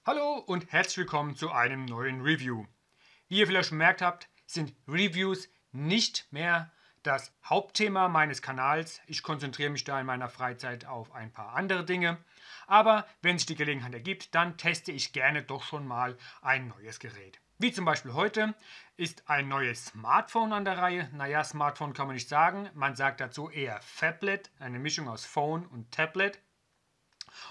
Hallo und herzlich willkommen zu einem neuen Review. Wie ihr vielleicht bemerkt habt, sind Reviews nicht mehr das Hauptthema meines Kanals. Ich konzentriere mich da in meiner Freizeit auf ein paar andere Dinge. Aber wenn sich die Gelegenheit ergibt, dann teste ich gerne doch schon mal ein neues Gerät. Wie zum Beispiel heute ist ein neues Smartphone an der Reihe. Naja, Smartphone kann man nicht sagen. Man sagt dazu eher Phablet, eine Mischung aus Phone und Tablet.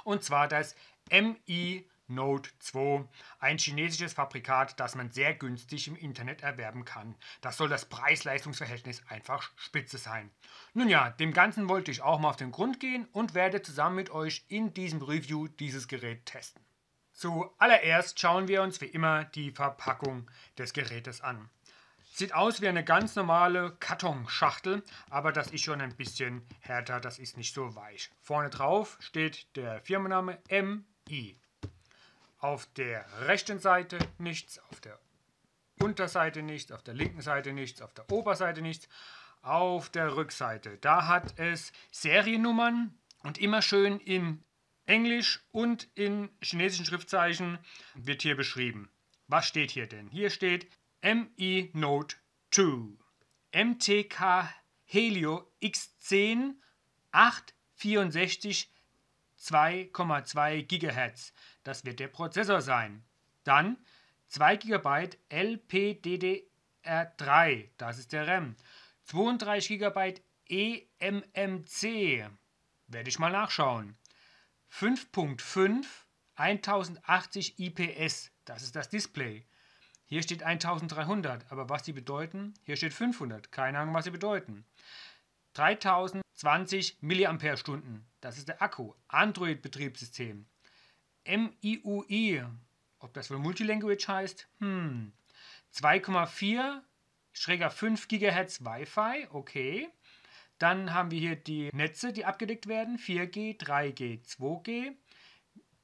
Und zwar das Mi Note 2, ein chinesisches Fabrikat, das man sehr günstig im Internet erwerben kann. Das soll das Preis-Leistungs-Verhältnis einfach spitze sein. Nun ja, dem Ganzen wollte ich auch mal auf den Grund gehen und werde zusammen mit euch in diesem Review dieses Gerät testen. Zuallererst schauen wir uns wie immer die Verpackung des Gerätes an. Sieht aus wie eine ganz normale Kartonschachtel, aber das ist schon ein bisschen härter, das ist nicht so weich. Vorne drauf steht der Firmenname MI. Auf der rechten Seite nichts, auf der Unterseite nichts, auf der linken Seite nichts, auf der Oberseite nichts, auf der Rückseite. Da hat es Seriennummern und immer schön in Englisch und in chinesischen Schriftzeichen wird hier beschrieben. Was steht hier denn? Hier steht Mi Note 2, MTK Helio X10 864 2,2 GHz. Das wird der Prozessor sein. Dann 2 GB LPDDR3, das ist der RAM. 32 GB eMMC, werde ich mal nachschauen. 5.5 1080 IPS, das ist das Display. Hier steht 1300, aber was die bedeuten? Hier steht 500, keine Ahnung, was sie bedeuten. 3020 mAh, das ist der Akku. Android-Betriebssystem. MIUI, ob das wohl Multilanguage heißt? 2,4-5 GHz Wi-Fi, okay. Dann haben wir hier die Netze, die abgedeckt werden, 4G, 3G, 2G.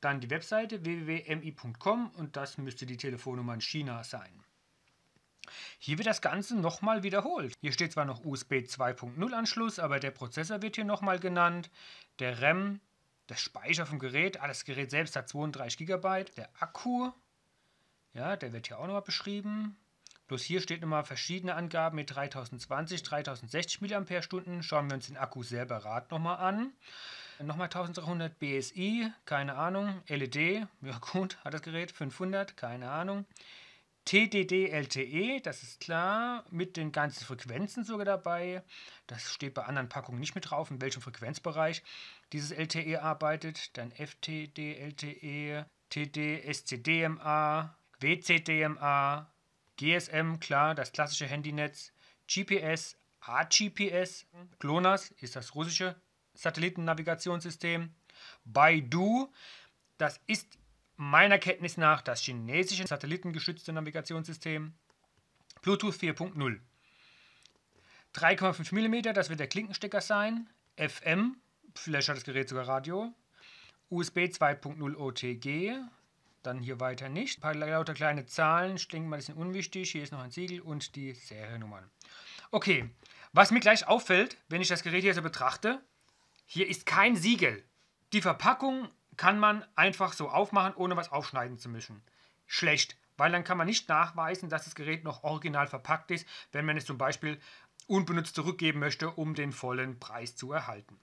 Dann die Webseite www.mi.com und das müsste die Telefonnummer in China sein. Hier wird das Ganze nochmal wiederholt. Hier steht zwar noch USB 2.0 Anschluss, aber der Prozessor wird hier nochmal genannt. Der RAM, der Speicher vom Gerät, das Gerät selbst hat 32 GB. Der Akku, ja, der wird hier auch nochmal beschrieben. Bloß hier steht nochmal verschiedene Angaben mit 3020, 3060 mAh. Schauen wir uns den Akku separat nochmal an. Nochmal 1300 BSI, keine Ahnung. LED, ja gut, hat das Gerät. 500, keine Ahnung. TDD-LTE, das ist klar, mit den ganzen Frequenzen sogar dabei. Das steht bei anderen Packungen nicht mit drauf, in welchem Frequenzbereich dieses LTE arbeitet. Dann FTD-LTE, TD-SCDMA, WCDMA, GSM, klar, das klassische Handynetz, GPS, AGPS, GLONASS ist das russische Satellitennavigationssystem, Baidu, das ist meiner Kenntnis nach das chinesische satellitengeschützte Navigationssystem, Bluetooth 4.0. 3,5 mm, das wird der Klinkenstecker sein, FM, vielleicht hat das Gerät sogar Radio, USB 2.0 OTG, dann hier weiter nicht. Ein paar lauter kleine Zahlen, ich denke mal, das sind unwichtig. Hier ist noch ein Siegel und die Seriennummern. Okay, was mir gleich auffällt, wenn ich das Gerät hier so betrachte, hier ist kein Siegel. Die Verpackung kann man einfach so aufmachen, ohne was aufschneiden zu müssen. Schlecht, weil dann kann man nicht nachweisen, dass das Gerät noch original verpackt ist, wenn man es zum Beispiel unbenutzt zurückgeben möchte, um den vollen Preis zu erhalten.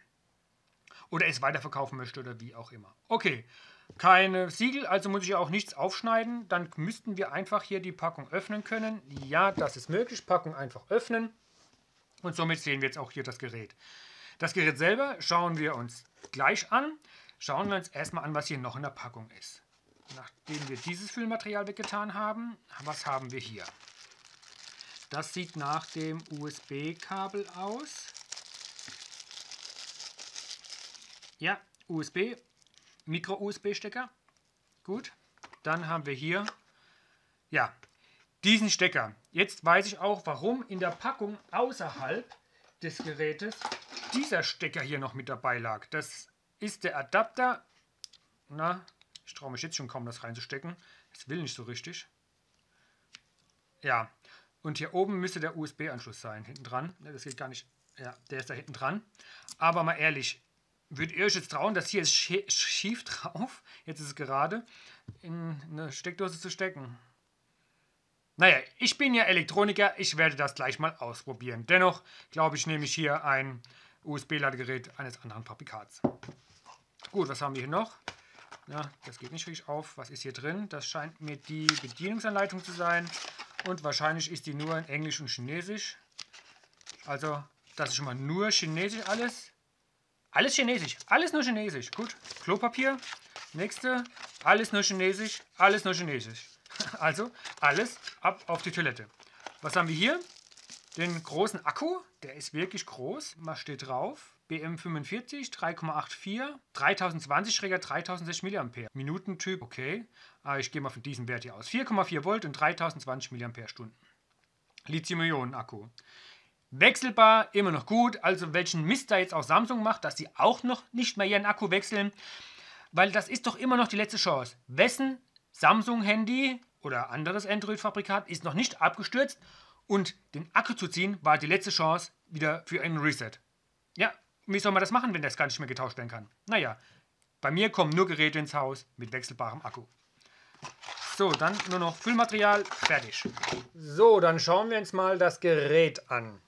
Oder es weiterverkaufen möchte oder wie auch immer. Okay, keine Siegel, also muss ich ja auch nichts aufschneiden. Dann müssten wir einfach hier die Packung öffnen können. Ja, das ist möglich. Packung einfach öffnen. Und somit sehen wir jetzt auch hier das Gerät. Das Gerät selber schauen wir uns gleich an. Schauen wir uns erstmal an, was hier noch in der Packung ist. Nachdem wir dieses Füllmaterial weggetan haben, was haben wir hier? Das sieht nach dem USB-Kabel aus. Ja, USB, Micro-USB-Stecker. Gut, dann haben wir hier, ja, diesen Stecker. Jetzt weiß ich auch, warum in der Packung außerhalb des Gerätes dieser Stecker hier noch mit dabei lag. Das ist der Adapter. Na, ich traue mich jetzt schon kaum, das reinzustecken. Das will nicht so richtig. Ja, und hier oben müsste der USB-Anschluss sein, hinten dran. Das geht gar nicht. Ja, der ist da hinten dran. Aber mal ehrlich, Würdet ihr euch jetzt trauen, das hier ist schief drauf, jetzt ist es gerade, in eine Steckdose zu stecken? Naja, ich bin ja Elektroniker, ich werde das gleich mal ausprobieren. Dennoch glaube ich, nehme ich hier ein USB-Ladegerät eines anderen Fabrikats. Gut, was haben wir hier noch? Ja, das geht nicht richtig auf. Was ist hier drin? Das scheint mir die Bedienungsanleitung zu sein. Und wahrscheinlich ist die nur in Englisch und Chinesisch. Also, das ist schon mal nur Chinesisch alles. Alles Chinesisch. Alles nur Chinesisch. Gut. Klopapier. Nächste. Alles nur Chinesisch. Alles nur Chinesisch. Also, alles ab auf die Toilette. Was haben wir hier? Den großen Akku. Der ist wirklich groß. Was steht drauf? BM45, 3,84, 3020 Träger, 3060 mAh. Minutentyp, okay. Ich gehe mal von diesem Wert hier aus. 4,4 Volt und 3020 mAh. Lithium-Ionen-Akku. Wechselbar, immer noch gut. Also welchen Mist da jetzt auch Samsung macht, dass sie auch noch nicht mehr ihren Akku wechseln. Weil das ist doch immer noch die letzte Chance. Wessen Samsung-Handy oder anderes Android-Fabrikat ist noch nicht abgestürzt und den Akku zu ziehen war die letzte Chance wieder für einen Reset. Ja, wie soll man das machen, wenn das gar nicht mehr getauscht werden kann? Naja, bei mir kommen nur Geräte ins Haus mit wechselbarem Akku. So, dann nur noch Füllmaterial, fertig. So, dann schauen wir uns mal das Gerät an.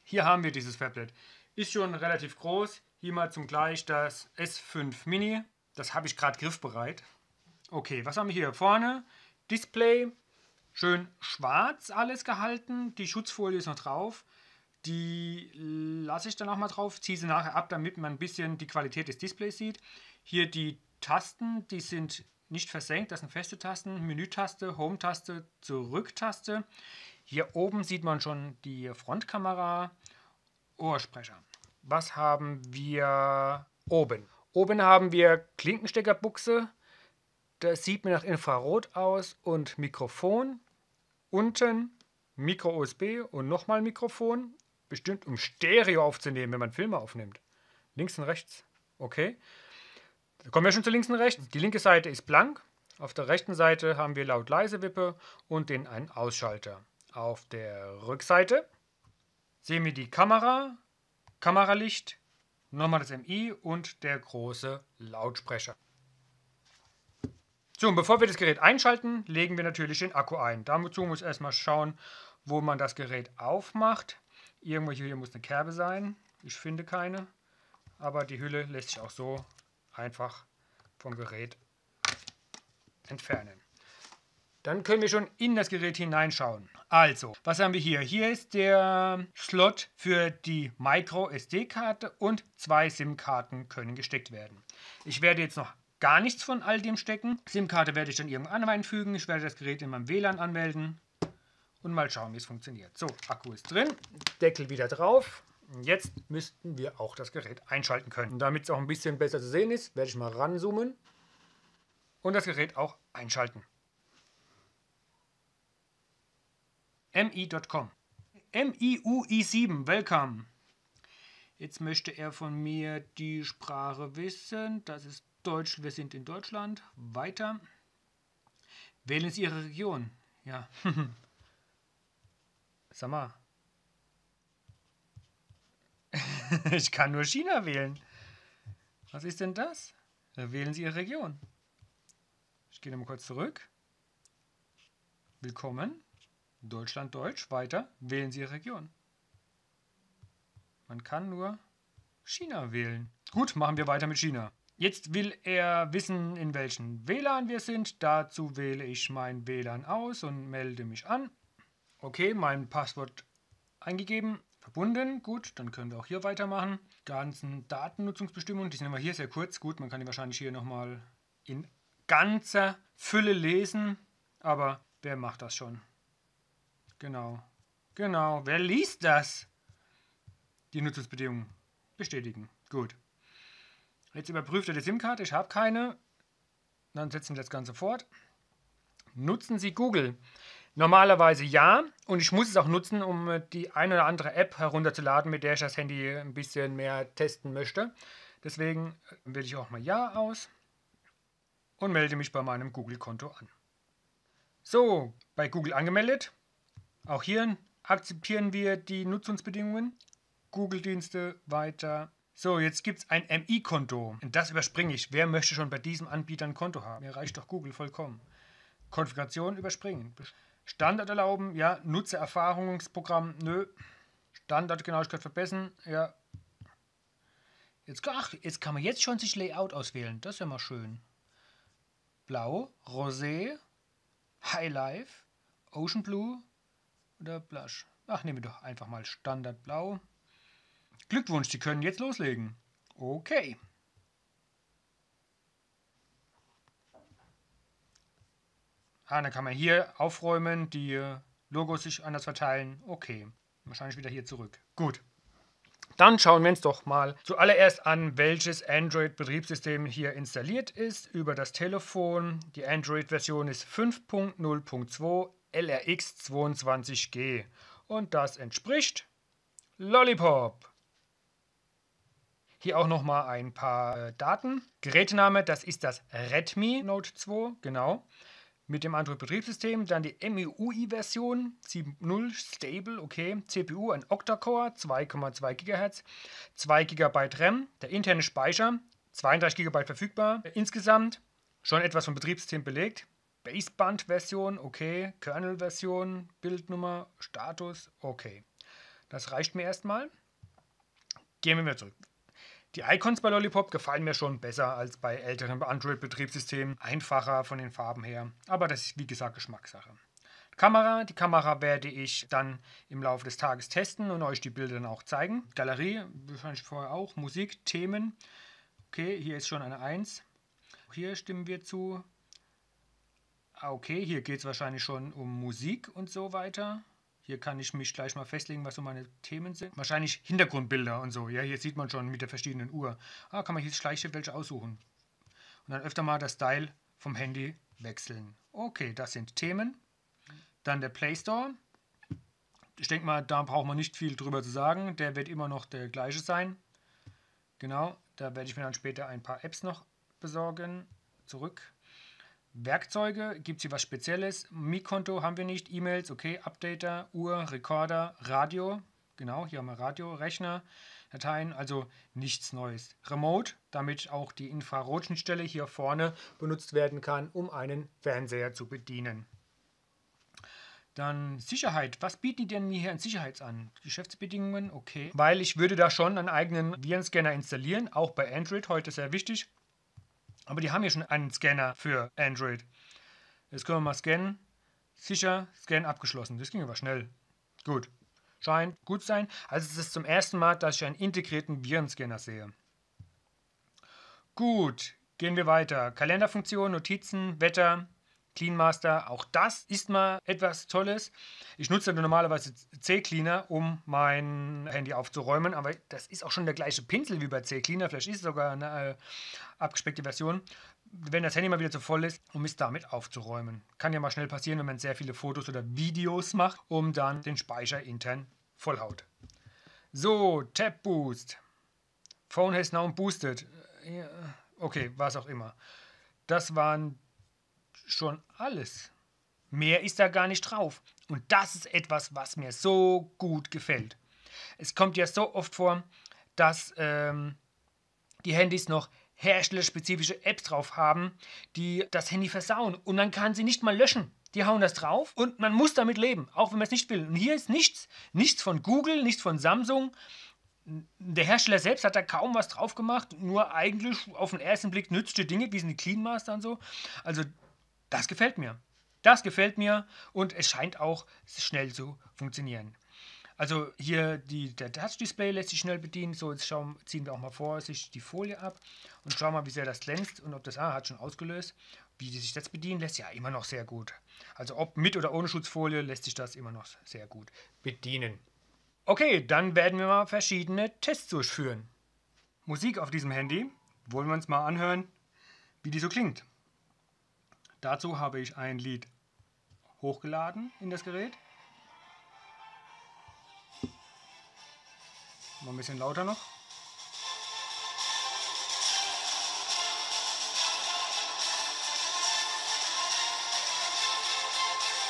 Hier haben wir dieses Phablet. Ist schon relativ groß. Hier mal zum Gleich das S5 Mini. Das habe ich gerade griffbereit. Okay, was haben wir hier vorne? Display, schön schwarz alles gehalten. Die Schutzfolie ist noch drauf. Die lasse ich dann auch mal drauf, ziehe sie nachher ab, damit man ein bisschen die Qualität des Displays sieht. Hier die Tasten, die sind nicht versenkt, das sind feste Tasten. Menütaste, Home-Taste, Zurück-Taste. Hier oben sieht man schon die Frontkamera, Ohrsprecher. Was haben wir oben? Oben haben wir Klinkensteckerbuchse. Das sieht mir nach Infrarot aus und Mikrofon. Unten Micro-USB und nochmal Mikrofon. Bestimmt um Stereo aufzunehmen, wenn man Filme aufnimmt. Links und rechts. Okay. Da kommen wir schon zu links und rechts. Die linke Seite ist blank. Auf der rechten Seite haben wir Laut-Leise-Wippe und den einen Ausschalter. Auf der Rückseite sehen wir die Kamera, Kameralicht, nochmal das MI und der große Lautsprecher. So, und bevor wir das Gerät einschalten, legen wir natürlich den Akku ein. Dazu muss erstmal schauen, wo man das Gerät aufmacht. Irgendwo hier muss eine Kerbe sein. Ich finde keine. Aber die Hülle lässt sich auch so einfach vom Gerät entfernen. Dann können wir schon in das Gerät hineinschauen. Also, was haben wir hier? Hier ist der Slot für die Micro-SD-Karte und 2 SIM-Karten können gesteckt werden. Ich werde jetzt noch gar nichts von all dem stecken. SIM-Karte werde ich dann irgendwann einfügen. Ich werde das Gerät in meinem WLAN anmelden und mal schauen, wie es funktioniert. So, Akku ist drin, Deckel wieder drauf. Jetzt müssten wir auch das Gerät einschalten können. Und damit es auch ein bisschen besser zu sehen ist, werde ich mal ranzoomen und das Gerät auch einschalten. mi.com. MIUI7, welcome. Jetzt möchte er von mir die Sprache wissen. Das ist Deutsch, wir sind in Deutschland. Weiter. Wählen Sie Ihre Region. Ja. Sag mal. Ich kann nur China wählen. Was ist denn das? Wählen Sie Ihre Region. Ich gehe nochmal kurz zurück. Willkommen. Deutschland, Deutsch. Weiter. Wählen Sie Ihre Region. Man kann nur China wählen. Gut, machen wir weiter mit China. Jetzt will er wissen, in welchem WLAN wir sind. Dazu wähle ich mein WLAN aus und melde mich an. Okay, mein Passwort eingegeben, verbunden. Gut, dann können wir auch hier weitermachen. Ganzen Datennutzungsbestimmungen, die sind immer hier sehr kurz. Gut, man kann die wahrscheinlich hier nochmal in ganzer Fülle lesen. Aber wer macht das schon? Genau, wer liest das? Die Nutzungsbedingungen bestätigen. Gut. Jetzt überprüft er die SIM-Karte. Ich habe keine. Dann setzen wir das Ganze fort. Nutzen Sie Google? Normalerweise ja. Und ich muss es auch nutzen, um die eine oder andere App herunterzuladen, mit der ich das Handy ein bisschen mehr testen möchte. Deswegen wähle ich auch mal Ja aus und melde mich bei meinem Google-Konto an. So, bei Google angemeldet. Auch hier akzeptieren wir die Nutzungsbedingungen. Google-Dienste weiter. So, jetzt gibt es ein MI-Konto. Und das überspringe ich. Wer möchte schon bei diesem Anbieter ein Konto haben? Mir reicht doch Google vollkommen. Konfiguration überspringen. Standard erlauben, ja. Nutzererfahrungsprogramm, nö. Standardgenauigkeit verbessern, ja. Jetzt kann man jetzt schon sich Layout auswählen. Das ist ja mal schön. Blau, Rosé, Highlife, Ocean Blue oder Blush. Ach, nehmen wir doch einfach mal Standard Blau. Glückwunsch, Sie können jetzt loslegen. Okay. Dann kann man hier aufräumen, die Logos sich anders verteilen. Okay. Wahrscheinlich wieder hier zurück. Gut. Dann schauen wir uns doch mal zuallererst an, welches Android-Betriebssystem hier installiert ist. Über das Telefon. Die Android-Version ist 5.0.2 LRX22G. Und das entspricht Lollipop. Hier auch nochmal ein paar Daten. Gerätename, das ist das Redmi Note 2, genau. Mit dem Android-Betriebssystem. Dann die MIUI-Version 7.0 Stable, okay. CPU ein Octa-Core, 2,2 GHz, 2 GB RAM. Der interne Speicher, 32 GB verfügbar. Insgesamt schon etwas vom Betriebssystem belegt. Baseband-Version, okay. Kernel-Version, Bildnummer, Status, okay. Das reicht mir erstmal. Gehen wir wieder zurück. Die Icons bei Lollipop gefallen mir schon besser als bei älteren Android-Betriebssystemen. Einfacher von den Farben her. Aber das ist wie gesagt Geschmackssache. Die Kamera werde ich dann im Laufe des Tages testen und euch die Bilder dann auch zeigen. Galerie, wahrscheinlich vorher auch. Musik, Themen. Okay, hier ist schon eine 1. Hier stimmen wir zu. Okay, hier geht es wahrscheinlich schon um Musik und so weiter. Hier kann ich mich gleich mal festlegen, was so meine Themen sind. Wahrscheinlich Hintergrundbilder und so. Ja, hier sieht man schon mit der verschiedenen Uhr. Kann man hier gleich welche aussuchen. Und dann öfter mal das Style vom Handy wechseln. Okay, das sind Themen. Dann der Play Store. Ich denke mal, da braucht man nicht viel drüber zu sagen. Der wird immer noch der gleiche sein. Genau, da werde ich mir dann später ein paar Apps noch besorgen. Zurück. Werkzeuge, gibt es hier was Spezielles? Mi-Konto haben wir nicht, E-Mails, okay, Updater, Uhr, Rekorder, Radio, genau, hier haben wir Radio, Rechner, Dateien, also nichts Neues. Remote, damit auch die Infrarotschnittstelle hier vorne benutzt werden kann, um einen Fernseher zu bedienen. Dann Sicherheit, was bieten die denn mir hier an Sicherheits an? Geschäftsbedingungen, okay, weil ich würde da schon einen eigenen Virenscanner installieren, auch bei Android, heute sehr wichtig. Aber die haben ja schon einen Scanner für Android. Jetzt können wir mal scannen. Sicher, Scan abgeschlossen. Das ging aber schnell. Gut. Scheint gut zu sein. Also es ist zum ersten Mal, dass ich einen integrierten Virenscanner sehe. Gut, gehen wir weiter. Kalenderfunktion, Notizen, Wetter, Clean Master. Auch das ist mal etwas Tolles. Ich nutze normalerweise CCleaner, um mein Handy aufzuräumen, aber das ist auch schon der gleiche Pinsel wie bei CCleaner. Vielleicht ist es sogar eine abgespeckte Version. Wenn das Handy mal wieder zu voll ist, um es damit aufzuräumen. Kann ja mal schnell passieren, wenn man sehr viele Fotos oder Videos macht, um dann den Speicher intern vollhaut. So, Tab Boost. Phone has now boosted. Okay, was auch immer. Das waren schon alles. Mehr ist da gar nicht drauf. Und das ist etwas, was mir so gut gefällt. Es kommt ja so oft vor, dass die Handys noch herstellerspezifische Apps drauf haben, die das Handy versauen. Und man kann sie nicht mal löschen. Die hauen das drauf und man muss damit leben, auch wenn man es nicht will. Und hier ist nichts. Nichts von Google, nichts von Samsung. Der Hersteller selbst hat da kaum was drauf gemacht. Nur eigentlich auf den ersten Blick nützliche Dinge, wie sind die Clean Master und so. Also das gefällt mir. Das gefällt mir und es scheint auch schnell zu funktionieren. Also hier der Touch-Display lässt sich schnell bedienen. So, jetzt ziehen wir auch mal vorsichtig die Folie ab und schauen mal, wie sehr das glänzt und ob das hat schon ausgelöst. Wie sich das bedienen lässt, ja immer noch sehr gut. Also ob mit oder ohne Schutzfolie lässt sich das immer noch sehr gut bedienen. Okay, dann werden wir mal verschiedene Tests durchführen. Musik auf diesem Handy. Wollen wir uns mal anhören, wie die so klingt. Dazu habe ich ein Lied hochgeladen in das Gerät. Mal ein bisschen lauter noch.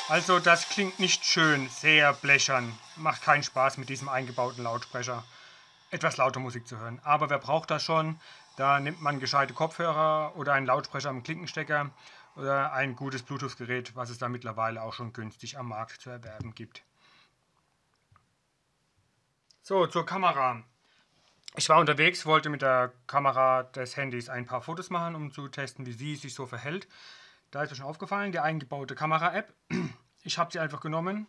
Also das klingt nicht schön, sehr blechern. Macht keinen Spaß mit diesem eingebauten Lautsprecher. etwas lauter Musik zu hören. Aber wer braucht das schon? Da nimmt man gescheite Kopfhörer oder einen Lautsprecher am Klinkenstecker oder ein gutes Bluetooth-Gerät, was es da mittlerweile auch schon günstig am Markt zu erwerben gibt. So, zur Kamera. Ich war unterwegs, wollte mit der Kamera des Handys ein paar Fotos machen, um zu testen, wie sie sich so verhält. Da ist mir schon aufgefallen, die eingebaute Kamera-App. Ich habe sie einfach genommen,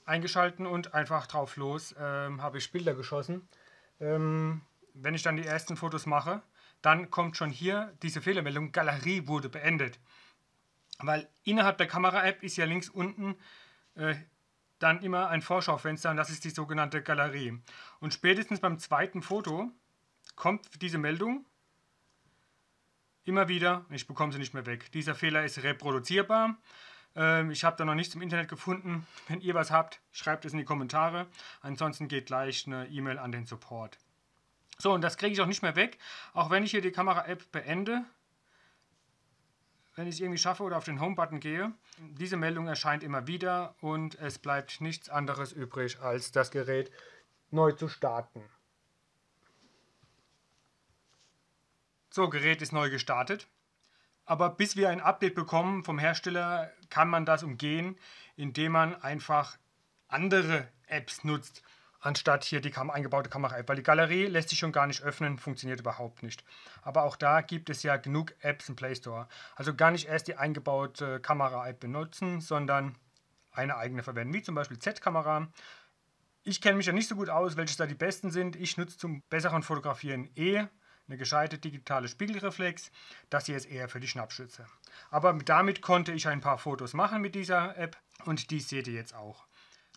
eingeschalten und einfach drauf los habe ich Bilder geschossen. Wenn ich dann die ersten Fotos mache, dann kommt schon hier diese Fehlermeldung, Galerie wurde beendet. Weil innerhalb der Kamera-App ist ja links unten dann immer ein Vorschaufenster und das ist die sogenannte Galerie. Und spätestens beim zweiten Foto kommt diese Meldung immer wieder und ich bekomme sie nicht mehr weg. Dieser Fehler ist reproduzierbar. Ich habe da noch nichts im Internet gefunden. Wenn ihr was habt, schreibt es in die Kommentare. Ansonsten geht gleich eine E-Mail an den Support. So, und das kriege ich auch nicht mehr weg. Auch wenn ich hier die Kamera-App beende, wenn ich es irgendwie schaffe oder auf den Home-Button gehe, diese Meldung erscheint immer wieder und es bleibt nichts anderes übrig, als das Gerät neu zu starten. So, Gerät ist neu gestartet. Aber bis wir ein Update bekommen vom Hersteller, kann man das umgehen, indem man einfach andere Apps nutzt, anstatt hier die eingebaute Kamera-App. Weil die Galerie lässt sich schon gar nicht öffnen, funktioniert überhaupt nicht. Aber auch da gibt es ja genug Apps im Play Store. Also gar nicht erst die eingebaute Kamera-App benutzen, sondern eine eigene verwenden, wie zum Beispiel Z-Kamera. Ich kenne mich ja nicht so gut aus, welche da die besten sind. Ich nutze zum besseren Fotografieren eine gescheite digitale Spiegelreflex. Das hier ist eher für die Schnappschütze. Aber damit konnte ich ein paar Fotos machen mit dieser App und die seht ihr jetzt auch.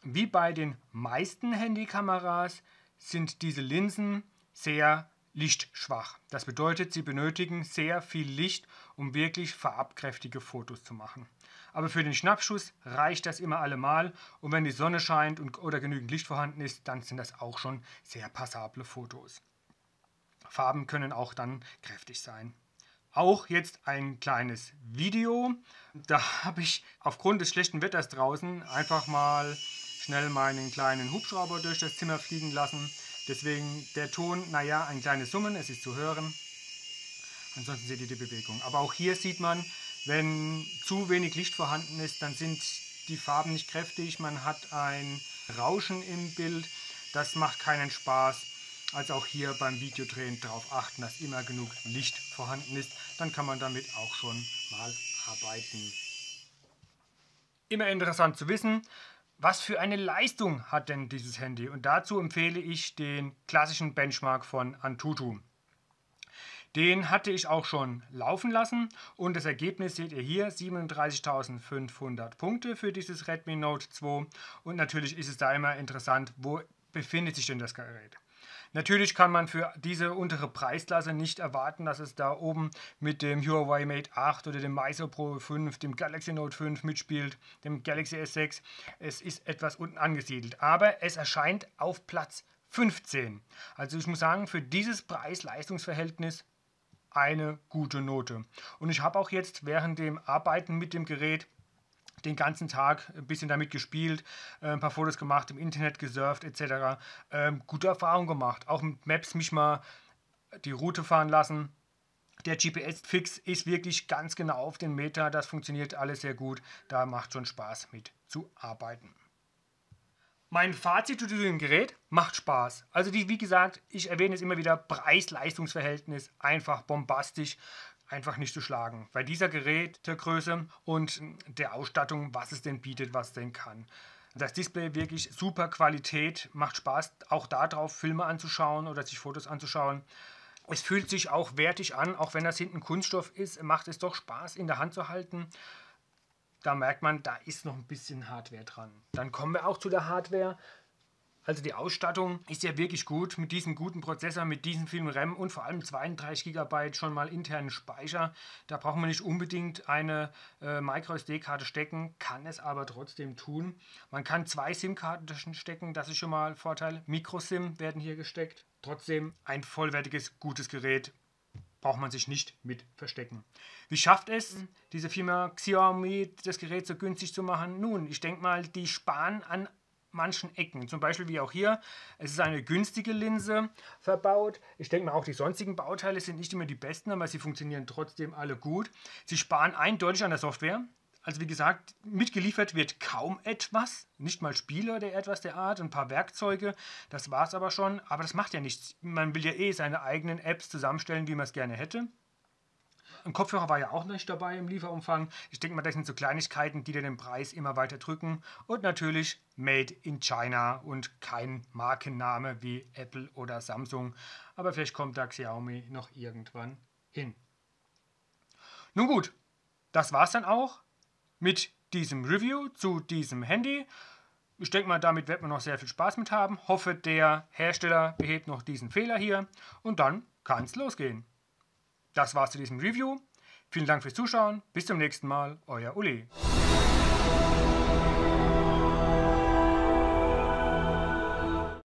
Wie bei den meisten Handykameras sind diese Linsen sehr lichtschwach. Das bedeutet, sie benötigen sehr viel Licht, um wirklich farbkräftige Fotos zu machen. Aber für den Schnappschuss reicht das immer allemal und wenn die Sonne scheint oder genügend Licht vorhanden ist, dann sind das auch schon sehr passable Fotos. Farben können auch dann kräftig sein. Auch jetzt ein kleines Video. Da habe ich aufgrund des schlechten Wetters draußen einfach mal schnell meinen kleinen Hubschrauber durch das Zimmer fliegen lassen. Deswegen der Ton, naja, ein kleines Summen, es ist zu hören. Ansonsten seht ihr die Bewegung. Aber auch hier sieht man, wenn zu wenig Licht vorhanden ist, dann sind die Farben nicht kräftig. Man hat ein Rauschen im Bild. Das macht keinen Spaß. Also auch hier beim Videodrehen darauf achten, dass immer genug Licht vorhanden ist. Dann kann man damit auch schon mal arbeiten. Immer interessant zu wissen, was für eine Leistung hat denn dieses Handy? Und dazu empfehle ich den klassischen Benchmark von Antutu. Den hatte ich auch schon laufen lassen und das Ergebnis seht ihr hier, 37.500 Punkte für dieses Redmi Note 2. Und natürlich ist es da immer interessant, wo befindet sich denn das Gerät? Natürlich kann man für diese untere Preisklasse nicht erwarten, dass es da oben mit dem Huawei Mate 8 oder dem Meizu Pro 5, dem Galaxy Note 5 mitspielt, dem Galaxy S6. Es ist etwas unten angesiedelt, aber es erscheint auf Platz 15. Also ich muss sagen, für dieses Preis-Leistungs-Verhältnis eine gute Note. Und ich habe auch jetzt während dem Arbeiten mit dem Gerät den ganzen Tag ein bisschen damit gespielt, ein paar Fotos gemacht, im Internet gesurft etc. Gute Erfahrung gemacht. Auch mit Maps mich mal die Route fahren lassen. Der GPS-Fix ist wirklich ganz genau auf den Meter. Das funktioniert alles sehr gut. Da macht schon Spaß mit zu arbeiten. Mein Fazit zu diesem Gerät: macht Spaß. Also wie gesagt, ich erwähne es immer wieder, Preis-Leistungs-Verhältnis einfach bombastisch. Einfach nicht zu schlagen. Bei dieser Gerätegröße und der Ausstattung, was es denn bietet, was es denn kann. Das Display wirklich super Qualität, macht Spaß auch darauf Filme anzuschauen oder sich Fotos anzuschauen. Es fühlt sich auch wertig an, auch wenn das hinten Kunststoff ist, macht es doch Spaß in der Hand zu halten. Da merkt man, da ist noch ein bisschen Hardware dran. Dann kommen wir auch zu der Hardware. Also die Ausstattung ist ja wirklich gut mit diesem guten Prozessor, mit diesem vielen RAM und vor allem 32 GB schon mal internen Speicher. Da braucht man nicht unbedingt eine Micro-SD-Karte stecken, kann es aber trotzdem tun. Man kann 2 SIM-Karten stecken, das ist schon mal ein Vorteil. Micro-SIM werden hier gesteckt. Trotzdem ein vollwertiges, gutes Gerät. Braucht man sich nicht mit verstecken. Wie schafft es diese Firma Xiaomi, das Gerät so günstig zu machen? Nun, ich denke mal, die sparen an manchen Ecken. Zum Beispiel wie auch hier, es ist eine günstige Linse verbaut. Ich denke mal, auch die sonstigen Bauteile sind nicht immer die besten, aber sie funktionieren trotzdem alle gut. Sie sparen eindeutig an der Software. Also wie gesagt, mitgeliefert wird kaum etwas, nicht mal Spiele oder etwas der Art, ein paar Werkzeuge, das war es aber schon. Aber das macht ja nichts. Man will ja eh seine eigenen Apps zusammenstellen, wie man es gerne hätte. Ein Kopfhörer war ja auch nicht dabei im Lieferumfang. Ich denke mal, das sind so Kleinigkeiten, die dir den Preis immer weiter drücken. Und natürlich Made in China und kein Markenname wie Apple oder Samsung. Aber vielleicht kommt da Xiaomi noch irgendwann hin. Nun gut, das war's dann auch mit diesem Review zu diesem Handy. Ich denke mal, damit wird man noch sehr viel Spaß mit haben. Hoffe, der Hersteller behebt noch diesen Fehler hier. Und dann kann es losgehen. Das war's zu diesem Review. Vielen Dank fürs Zuschauen. Bis zum nächsten Mal. Euer Uli.